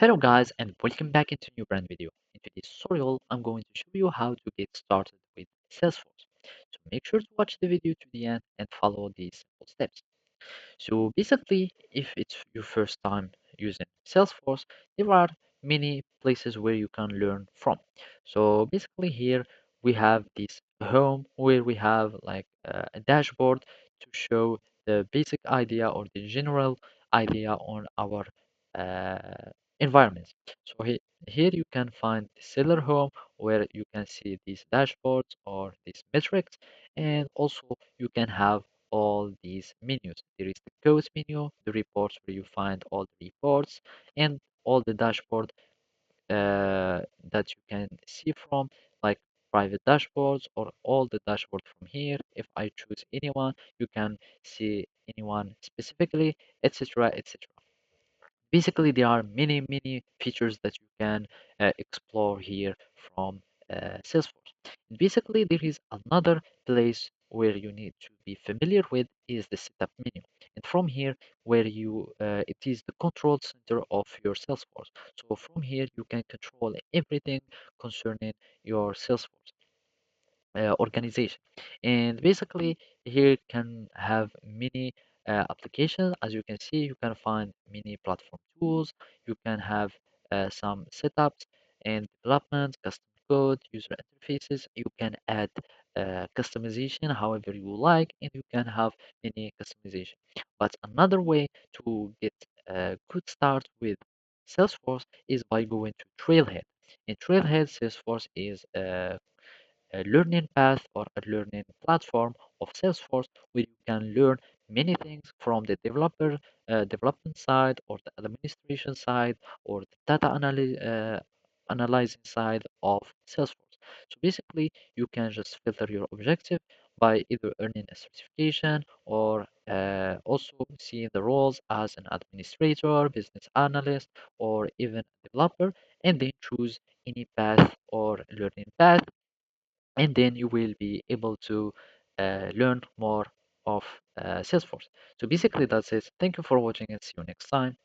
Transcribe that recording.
Hello guys and welcome back into a new brand video. In today's tutorial, I'm going to show you how to get started with Salesforce. So make sure to watch the video to the end and follow these simple steps. So basically, if it's your first time using Salesforce, there are many places where you can learn from. So basically here we have this home where we have like a dashboard to show the basic idea or the general idea on our environments. So here you can find the seller home where you can see these dashboards or these metrics, and also you can have all these menus. There is the codes menu, the reports where you find all the reports, and all the dashboard that you can see from, like private dashboards or all the dashboard from here. If I choose anyone, you can see anyone specifically, etc., etc. Basically, there are many features that you can explore here from Salesforce. Basically, there is another place where you need to be familiar with is the setup menu. And from here, where it is the control center of your Salesforce. So from here, you can control everything concerning your Salesforce organization. And basically here can have many applications. As you can see, you can find many platform tools. You can have some setups and development, custom code, user interfaces. You can add customization however you like, and you can have many customization. But another way to get a good start with Salesforce is by going to Trailhead. In Trailhead, Salesforce is a learning path or a learning platform of Salesforce where you can learn many things from the development side or the administration side or the analyzing side of Salesforce. So basically, you can just filter your objective by either earning a certification or also seeing the roles as an administrator, business analyst, or even a developer, and then choose any path or learning path, and then you will be able to learn more of Salesforce. So basically that's it. Thank you for watching and see you next time.